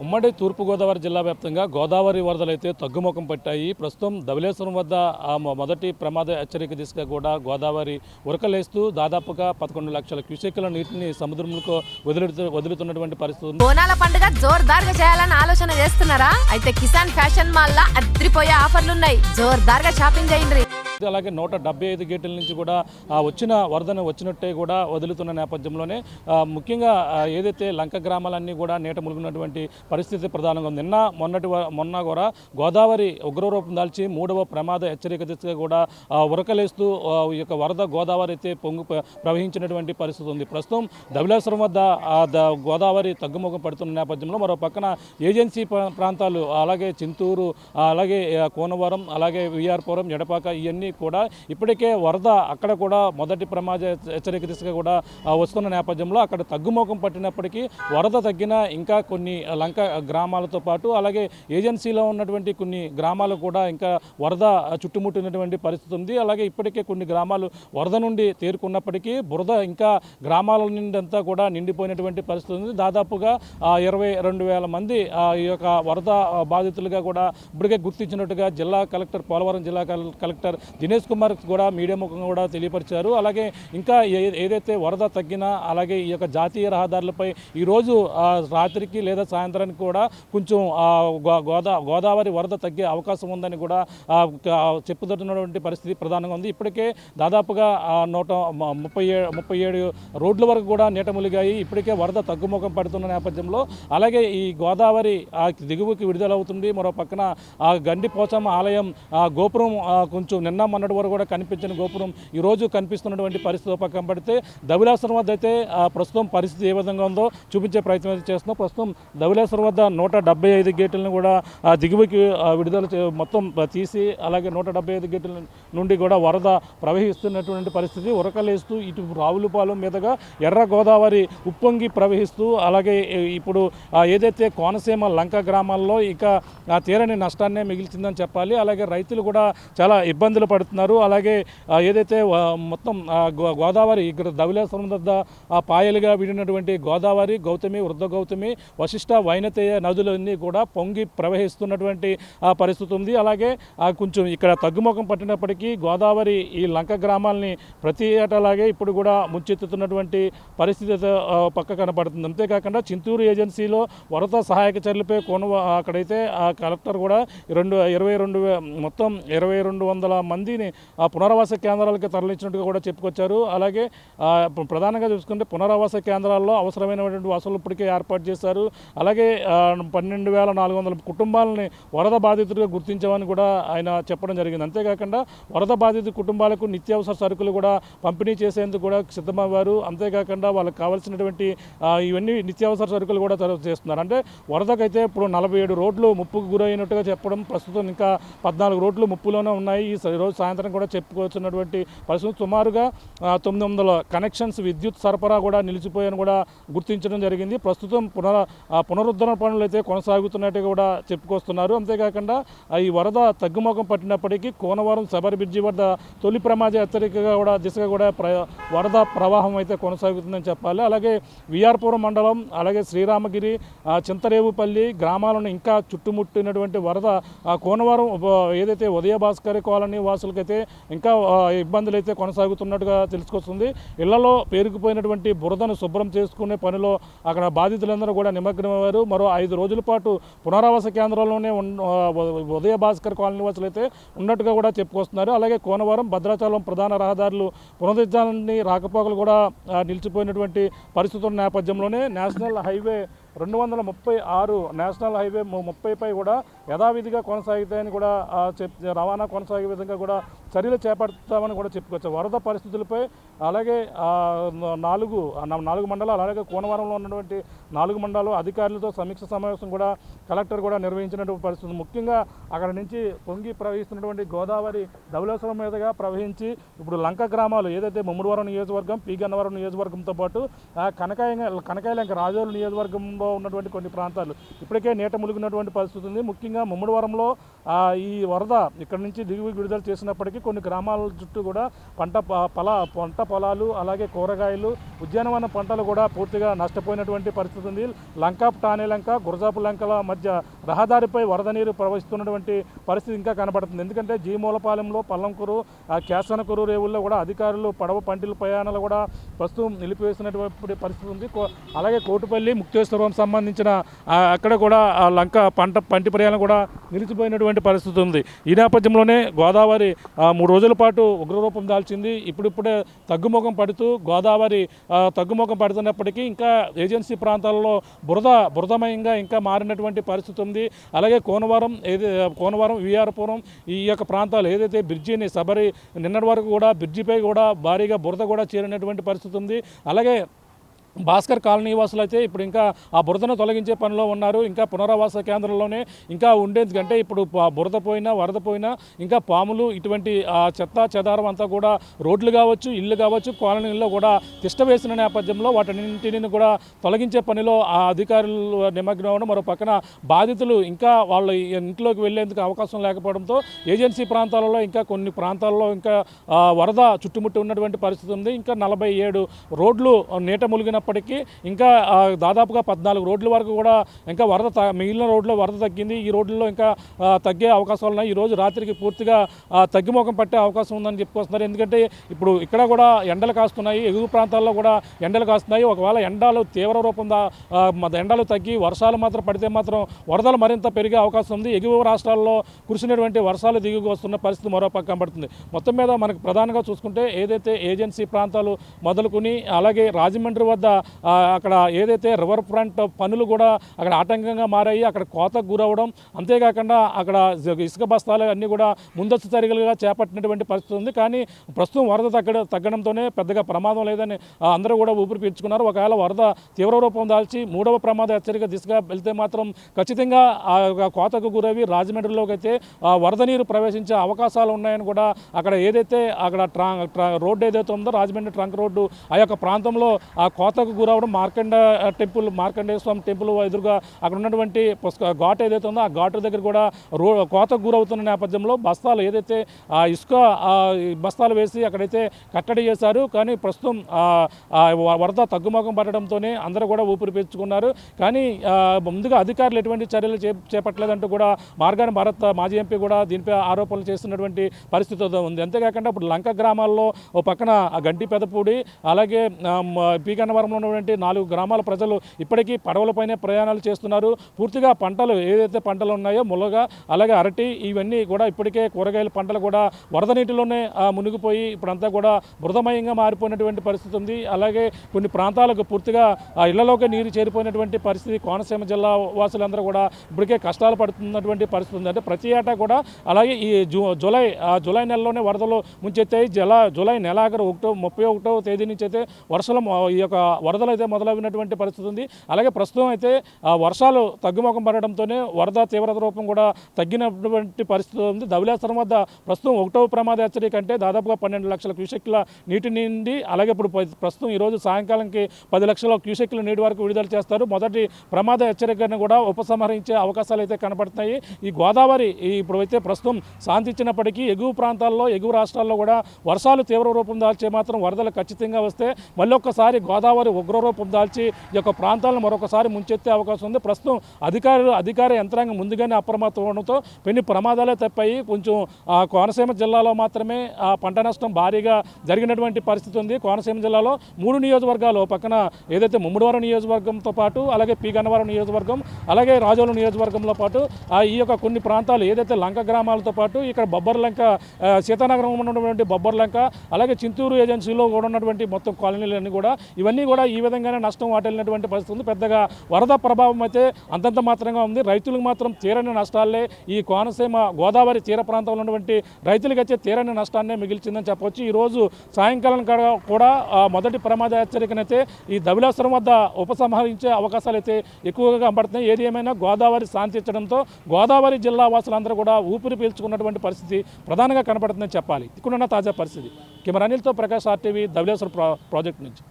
ఉమ్మడి తూర్పుగోదావరి జిల్లా వ్యాప్తంగా గోదావరి వరదలైతే తగ్గుముఖం పట్టాయి. ప్రస్తుతం ధవళేశ్వరం వద్ద మొదటి ప్రమాద హెచ్చరిక దిశగా కూడా గోదావరి ఉరకలేస్తూ దాదాపుగా 11 లక్షల క్యూసెక్కుల నీటిని సముద్రంలో వదులుతున్నటువంటి పరిస్థితి ఉంది. బోనాల పండుగ జోర్దార్గా చేయాలని ఆలోచన చేస్తున్నారా? అయితే కిసాన్ ఫ్యాషన్ మాల్ లా అద్రిపోయే ఆఫర్లున్నాయి. జోర్దార్గా షాపింగ్ చేయండి. అలాగే 175 గేట్ల నుంచి కూడా వచ్చిన వరదను వచ్చినట్టే కూడా వదులుతున్న నేపథ్యంలోనే ముఖ్యంగా ఏదైతే లంక గ్రామాలన్నీ కూడా నీట మునిగినటువంటి పరిస్థితి ప్రధానంగా ఉంది. మొన్న కూడా గోదావరి ఉగ్రరూపం దాల్చి 3వ ప్రమాద హెచ్చరిక దిశగా కూడా ఉరకలేస్తూ ఈ యొక్క వరద గోదావరి అయితే ప్రవహించినటువంటి పరిస్థితి ఉంది. ప్రస్తుతం ధవళేశ్వరం వద్ద గోదావరి తగ్గుముఖం పడుతున్న నేపథ్యంలో మరో పక్కన ఏజెన్సీ ప్రాంతాలు అలాగే చింతూరు అలాగే కోనవరం అలాగే విఆర్పురం ఎడపాక ఇవన్నీ కూడా ఇప్పటికే వరద అక్కడ కూడా మొదటి ప్రమాద హెచ్చరిక దిశగా కూడా వస్తున్న నేపథ్యంలో అక్కడ తగ్గుముఖం పట్టినప్పటికీ వరద తగ్గిన ఇంకా కొన్ని లంక గ్రామాలతో పాటు అలాగే ఏజెన్సీలో ఉన్నటువంటి కొన్ని గ్రామాలు కూడా ఇంకా వరద చుట్టుముట్టినటువంటి పరిస్థితి ఉంది. అలాగే ఇప్పటికే కొన్ని గ్రామాలు వరద నుండి తేరుకున్నప్పటికీ బురద ఇంకా గ్రామాల నుండి అంతా కూడా నిండిపోయినటువంటి పరిస్థితి ఉంది. దాదాపుగా 22,000 మంది ఈ యొక్క వరద బాధితులుగా కూడా ఇప్పటికే గుర్తించినట్టుగా జిల్లా కలెక్టర్ పోలవరం జిల్లా కలెక్టర్ దినేష్ కుమార్ కూడా మీడియా ముఖంగా కూడా తెలియపరిచారు. అలాగే ఇంకా ఏదైతే వరద తగ్గినా అలాగే ఈ యొక్క జాతీయ రహదారులపై ఈరోజు రాత్రికి లేదా సాయంత్రానికి కూడా కొంచెం గోదావరి వరద తగ్గే అవకాశం ఉందని కూడా చెప్పుతున్నటువంటి పరిస్థితి ప్రధానంగా ఉంది. ఇప్పటికే దాదాపుగా 137 రోడ్ల వరకు కూడా నీట మునిగాయి. ఇప్పటికే వరద తగ్గుముఖం పడుతున్న నేపథ్యంలో అలాగే ఈ గోదావరి దిగువకి విడుదలవుతుంది. మరో పక్కన గండిపోచమ్మ ఆలయం గోపురం కొంచెం నిన్న మొన్నటి వరకు కూడా కనిపించిన గోపురం ఈరోజు కనిపిస్తున్నటువంటి పరిస్థితి పక్కన పడితే ధవళేశ్వరం వద్ద అయితే ప్రస్తుతం పరిస్థితి ఏ విధంగా ఉందో చూపించే ప్రయత్నం అయితే చేస్తున్నాం. ప్రస్తుతం ధవళేశ్వరం వద్ద 175 గేట్లను కూడా దిగువకి విడుదల మొత్తం తీసి అలాగే 175 గేట్ల నుండి కూడా వరద ప్రవహిస్తున్నటువంటి పరిస్థితి ఉరకలేస్తూ ఇటు రావులపాలెం మీదుగా ఎర్ర గోదావరి ఉప్పొంగి ప్రవహిస్తూ అలాగే ఇప్పుడు ఏదైతే కోనసీమ లంక గ్రామాల్లో ఇక తీరని నష్టాన్నే మిగిల్చిందని చెప్పాలి. అలాగే రైతులు కూడా చాలా ఇబ్బందులు పడుతున్నారు. అలాగే ఏదైతే మొత్తం గోదావరి ఇక్కడ ధవళేశ్వరం వద్ద పాయలుగా విడినటువంటి గోదావరి గౌతమి వృద్ధ గౌతమి వశిష్ట వైనతేయ నదులన్నీ కూడా పొంగి ప్రవహిస్తున్నటువంటి పరిస్థితి ఉంది. అలాగే కొంచెం ఇక్కడ తగ్గుముఖం పట్టినప్పటికీ గోదావరి ఈ లంక గ్రామాలని ప్రతి ఏటలాగే ఇప్పుడు కూడా ముంచెత్తుతున్నటువంటి పరిస్థితి పక్క కనపడుతుంది. అంతేకాకుండా చింతూరు ఏజెన్సీలో వరద సహాయక చర్యలపై అక్కడైతే కలెక్టర్ కూడా 2200 మందిని పునరావాస కేంద్రాలకు తరలించినట్టుగా కూడా చెప్పుకొచ్చారు. అలాగే ప్రధానంగా చూసుకుంటే పునరావాస కేంద్రాల్లో అవసరమైనటువంటి వసతులు ఇప్పటికే ఏర్పాటు చేశారు. అలాగే 12,400 కుటుంబాలని వరద బాధితులుగా గుర్తించామని కూడా ఆయన చెప్పడం జరిగింది. అంతేకాకుండా వరద బాధిత కుటుంబాలకు నిత్యావసర సరుకులు కూడా పంపిణీ చేసేందుకు కూడా సిద్ధమయ్యారు. అంతేకాకుండా వాళ్ళకి కావాల్సినటువంటి ఇవన్నీ నిత్యావసర సరుకులు కూడా చేస్తున్నారు. అంటే వరదకైతే ఇప్పుడు 47 రోడ్లు ముప్పుకు గురైనట్టుగా చెప్పడం, ప్రస్తుతం ఇంకా 14 రోడ్లు ముప్పులోనే ఉన్నాయి. ఈ రోజు సాయంత్రం కూడా చెప్పుకోవచ్చున్నటువంటి పరిస్థితి. సుమారుగా 900 కనెక్షన్స్ విద్యుత్ సరఫరా కూడా నిలిచిపోయాయని కూడా గుర్తించడం జరిగింది. ప్రస్తుతం పునరుద్ధరణ పనులు అయితే కొనసాగుతున్నట్టుగా కూడా చెప్పుకొస్తున్నారు. అంతేకాకుండా ఈ వరద తగ్గుముఖం పట్టినప్పటికీ కోనవరం శబరి బ్రిడ్జి వద్ద తొలి ప్రమాద హెచ్చరికగా కూడా దిశగా కూడా వరద ప్రవాహం అయితే కొనసాగుతుందని చెప్పాలి. అలాగే విఆర్పురం మండలం అలాగే శ్రీరామగిరి చింతరేవుపల్లి గ్రామాలను ఇంకా చుట్టుముట్టినటువంటి వరద కోనవరం ఏదైతే ఉదయ భాస్కర్ కాలనీ వాసులకైతే ఇంకా ఇబ్బందులు అయితే కొనసాగుతున్నట్టుగా తెలుసుకొస్తుంది. ఇళ్లలో పేరుకుపోయినటువంటి బురదను శుభ్రం చేసుకునే పనిలో అక్కడ బాధితులందరూ కూడా నిమగ్నమయ్యారు. మరో 5 రోజుల పాటు పునరావాస కేంద్రాల్లోనే ఉదయ భాస్కర్ కాలనీ వాసులు అయితే ఉన్నట్టుగా కూడా చెప్పుకొస్తున్నారు. అలాగే కోనవరం భద్రాచలం ప్రధాన రహదారులు పునరుద్ధరణని రాకపోకలు కూడా నిలిచిపోయినటువంటి పరిస్థితుల నేపథ్యంలోనే నేషనల్ హైవే 236 నేషనల్ హైవే 30పై కూడా యథావిధిగా కొనసాగుతాయని కూడా రవాణా కొనసాగే విధంగా కూడా చర్యలు చేపడతామని కూడా చెప్పుకోవచ్చు. వరద పరిస్థితులపై అలాగే 4 మండలాలు అలాగే కోనవరంలో ఉన్నటువంటి 4 మండలాలు అధికారులతో సమీక్ష సమావేశం కూడా కలెక్టర్ కూడా నిర్వహించినటువంటి పరిస్థితి. ముఖ్యంగా అక్కడ నుంచి పొంగి ప్రవహిస్తున్నటువంటి గోదావరి ధవళేశ్వరం మీదుగా ప్రవహించి ఇప్పుడు లంక గ్రామాలు ఏదైతే ముమ్మడివరం నియోజకవర్గం పి గన్నవరం నియోజకవర్గంతో పాటు కనకాయలంక రాజోలు నియోజకవర్గం మండలంలో ఉన్నటువంటి కొన్ని ప్రాంతాలు ఇప్పటికే నీట మునిగినటువంటి పరిస్థితి ఉంది. ముఖ్యంగా ముమ్మడివరంలో ఈ వరద ఇక్కడ నుంచి దిగువ విడుదల చేసినప్పటికీ కొన్ని గ్రామాల చుట్టూ కూడా పంట పొలాలు అలాగే కూరగాయలు ఉద్యానవన పంటలు కూడా పూర్తిగా నష్టపోయినటువంటి పరిస్థితి ఉంది. లంక టానే లంక గురజాపు లంకల మధ్య రహదారిపై వరద నీరు ప్రవహిస్తున్నటువంటి పరిస్థితి ఇంకా కనబడుతుంది. ఎందుకంటే జీమూలపాలెంలో పల్లంకూరు కేసనకూరు రేవుల్లో కూడా అధికారులు పడవ పంటిల ప్రయాణాలు కూడా ప్రస్తుతం నిలిపివేసినటువంటి పరిస్థితి ఉంది. అలాగే కోటిపల్లి ముక్తేశ్వరం సంబంధించిన అక్కడ కూడా లంక పంటి ప్రయాణం కూడా నిలిచిపోయినటువంటి పరిస్థితి ఉంది. ఈ నేపథ్యంలోనే గోదావరి 3 రోజుల పాటు ఉగ్రరూపం దాల్చింది. ఇప్పుడిప్పుడే తగ్గుముఖం పడుతూ గోదావరి తగ్గుముఖం పడుతున్నప్పటికీ ఇంకా ఏజెన్సీ ప్రాంతాల్లో బురదమయంగా ఇంకా మారినటువంటి పరిస్థితి ఉంది. అలాగే కోనవరం విఆర్పురం ఈ యొక్క ప్రాంతాలు ఏదైతే బ్రిడ్జిని సబరి నిన్నటి వరకు కూడా బ్రిడ్జిపై కూడా భారీగా బురద కూడా చేరినటువంటి పరిస్థితి ఉంది. అలాగే భాస్కర్ కాలనీ వాసులు అయితే ఇప్పుడు ఇంకా ఆ బురదను తొలగించే పనిలో ఉన్నారు. ఇంకా పునరావాస కేంద్రంలోనే ఇంకా ఉండేందుకంటే ఇప్పుడు బురద పోయినా వరద పోయినా ఇంకా పాములు ఇటువంటి చెత్త చెదారం అంతా కూడా రోడ్లు కావచ్చు ఇళ్ళు కావచ్చు కాలనీల్లో కూడా తిష్ట వేసిన నేపథ్యంలో వాటిని కూడా తొలగించే పనిలో ఆ అధికారులు నిమగ్నం అవ్వడం, మరో పక్కన బాధితులు ఇంకా వాళ్ళ ఇంట్లోకి వెళ్లేందుకు అవకాశం లేకపోవడంతో ఏజెన్సీ ప్రాంతాలలో ఇంకా కొన్ని ప్రాంతాల్లో ఇంకా వరద చుట్టుముట్టి ఉన్నటువంటి పరిస్థితి ఉంది. ఇంకా 47 రోడ్లు నీట ములిగిన ప్పటికీ ఇంకా దాదాపుగా 14 రోడ్ల వరకు కూడా ఇంకా మిగిలిన రోడ్లో వరద తగ్గింది. ఈ రోడ్లలో ఇంకా తగ్గే అవకాశాలు ఉన్నాయి. ఈరోజు రాత్రికి పూర్తిగా తగ్గిమోకం పట్టే అవకాశం ఉందని చెప్పుకొస్తున్నారు. ఎందుకంటే ఇప్పుడు ఇక్కడ కూడా ఎండలు కాస్తున్నాయి, ఎగువ ప్రాంతాల్లో కూడా ఎండలు కాస్తున్నాయి. ఒకవేళ ఎండలు తీవ్ర రూపం ఎండలు తగ్గి వర్షాలు మాత్రం పడితే మాత్రం వరదలు మరింత పెరిగే అవకాశం ఉంది. ఎగువ రాష్ట్రాల్లో కురిసినటువంటి వర్షాలు దిగువ వస్తున్న పరిస్థితి మరో పక్కన పడుతుంది. మొత్తం మీద మనకు ప్రధానంగా చూసుకుంటే ఏదైతే ఏజెన్సీ ప్రాంతాలు మొదలుకొని అలాగే రాజమండ్రి వద్ద అక్కడ ఏదైతే రివర్ ఫ్రంట్ పనులు కూడా అక్కడ ఆటంకంగా మారాయి, అక్కడ కోతకు గురవడం, అంతేకాకుండా అక్కడ ఇసుక బస్తాలు అన్నీ కూడా ముందస్తు చర్యలుగా చేపట్టినటువంటి పరిస్థితి ఉంది. కానీ ప్రస్తుతం వరద తగ్గడంతోనే పెద్దగా ప్రమాదం లేదని అందరూ కూడా ఊపిరి పీల్చుకున్నారు. ఒకవేళ వరద తీవ్ర రూపం దాల్చి 3వ ప్రమాద హెచ్చరిక దిశగా వెళ్తే మాత్రం ఖచ్చితంగా కోతకు గురవి రాజమండ్రిలోకి అయితే వరద నీరు ప్రవేశించే అవకాశాలు ఉన్నాయని కూడా అక్కడ ఏదైతే అక్కడ రోడ్డు ఏదైతే ఉందో రాజమండ్రి ట్రంక్ రోడ్డు ఆ యొక్క ప్రాంతంలో ఆ కోతకు గురవడం మార్కండేయ స్వామి టెంపుల్ ఎదురుగా అక్కడ ఉన్నటువంటి ఘాట్ ఏదైతే ఉందో ఆ ఘాటు దగ్గర కూడా కోతకు గురవుతున్న నేపథ్యంలో బస్తాలు ఏదైతే ఇసుక బస్తాలు వేసి అక్కడైతే కట్టడి చేశారు. కానీ ప్రస్తుతం వరద తగ్గుముఖం పడడంతోనే అందరూ కూడా ఊపిరి పీల్చుకున్నారు. కానీ ముందుగా అధికారులు ఎటువంటి చర్యలు చేపట్టలేదంటూ కూడా మార్గాని భారత్ మాజీ ఎంపీ కూడా దీనిపై ఆరోపణలు చేస్తున్నటువంటి పరిస్థితి ఉంది. అంతేకాకుండా ఇప్పుడు లంక గ్రామాల్లో ఓ పక్కన గంటి పెదపూడి అలాగే పీకన్నవరంలో ఉన్నటువంటి 4 గ్రామాల ప్రజలు ఇప్పటికీ పడవలపైనే ప్రయాణాలు చేస్తున్నారు. పూర్తిగా పంటలు ఏదైతే పంటలు ఉన్నాయో ములగ అలాగే అరటి ఇవన్నీ కూడా ఇప్పటికే కూరగాయల పంటలు కూడా వరద నీటిలోనే మునిగిపోయి ఇప్పుడంతా కూడా బురదమయంగా మారిపోయినటువంటి పరిస్థితి ఉంది. అలాగే కొన్ని ప్రాంతాలకు పూర్తిగా ఇళ్లలోకి నీరు చేరిపోయినటువంటి పరిస్థితి. కోనసీమ జిల్లా వాసులందరూ కూడా ఇప్పటికే కష్టాలు పడుతున్నటువంటి పరిస్థితి ఉంది. అంటే ప్రతి ఏటా కూడా అలాగే ఈ జూలై నెలలోనే వరదలు ముంచెత్తాయి. జూలై నెలాఖరు 31వ తేదీ నుంచి అయితే వర్షాలు ఈ యొక్క వరదలు అయితే మొదలైనటువంటి పరిస్థితి ఉంది. అలాగే ప్రస్తుతం అయితే వర్షాలు తగ్గుముఖం పడడంతోనే వరద తీవ్రత రూపం కూడా తగ్గినటువంటి పరిస్థితి ఉంది. ధవళేశ్వరం వద్ద ప్రస్తుతం 1వ ప్రమాద హెచ్చరిక అంటే దాదాపుగా 12 లక్షల క్యూసెక్ల నీటి నిండి అలాగే ఇప్పుడు ప్రస్తుతం ఈరోజు సాయంకాలంకి 10 లక్షల క్యూసెక్ల నీటి వరకు విడుదల చేస్తారు. మొదటి ప్రమాద హెచ్చరికను కూడా ఉపసంహరించే అవకాశాలు అయితే కనపడుతున్నాయి. ఈ గోదావరి ఇప్పుడు అయితే ప్రస్తుతం శాంతి ఇచ్చినప్పటికీ ఎగువ ప్రాంతాల్లో ఎగువ రాష్ట్రాల్లో కూడా వర్షాలు తీవ్ర రూపం దాల్చే మాత్రం వరదలు ఖచ్చితంగా వస్తే మళ్ళీ ఒక్కసారి గోదావరి ఉగ్రరూపం దాల్చి ఈ యొక్క ప్రాంతాలను మరొకసారి ముంచెత్తే అవకాశం ఉంది. ప్రస్తుతం అధికార యంత్రాంగం ముందుగానే అప్రమత్తం అవడంతో కొన్ని ప్రమాదాలే తప్పాయి. కొంచెం కోనసీమ జిల్లాలో మాత్రమే పంట నష్టం భారీగా జరిగినటువంటి పరిస్థితి ఉంది. కోనసీమ జిల్లాలో 3 నియోజకవర్గాలు పక్కన ఏదైతే ముమ్మడివరం నియోజకవర్గంతో పాటు అలాగే పీగన్నవరం నియోజకవర్గం అలాగే రాజోలు నియోజకవర్గంలో పాటు ఈ యొక్క కొన్ని ప్రాంతాలు ఏదైతే లంక గ్రామాలతో పాటు ఇక్కడ బొబ్బర్లంక సీతానగరం ఉన్నటువంటి బొబ్బర్లంక అలాగే చింతూరు ఏజెన్సీలో కూడా ఉన్నటువంటి మొత్తం కాలనీలన్నీ కూడా ఇవన్నీ కూడా ఈ విధంగానే నష్టం వాటిల్లినటువంటి పరిస్థితి ఉంది. పెద్దగా వరద ప్రభావం అయితే అంతంత మాత్రంగా ఉంది. రైతులకు మాత్రం తీరని నష్టాలే ఈ కోనసీమ గోదావరి తీర ప్రాంతంలో ఉన్నటువంటి రైతులకైతే తీరని నష్టాన్నే మిగిల్చిందని చెప్పవచ్చు. ఈరోజు సాయంకాలం కూడా మొదటి ప్రమాద హెచ్చరికనైతే ఈ ధవళేశ్వరం వద్ద ఉపసంహరించే అవకాశాలు అయితే ఎక్కువగా కనబడుతున్నాయి. ఏది ఏమైనా గోదావరి శాంతించడంతో గోదావరి జిల్లా వాసులందరూ కూడా ఊపిరి పీల్చుకున్నటువంటి పరిస్థితి ప్రధానంగా కనబడుతుందని చెప్పాలి. ఇక్కడున్న తాజా పరిస్థితి. కెమెరా అనిల్తో ప్రకాష్ RTV ధవళేశ్వరం ప్రాజెక్టు నుంచి.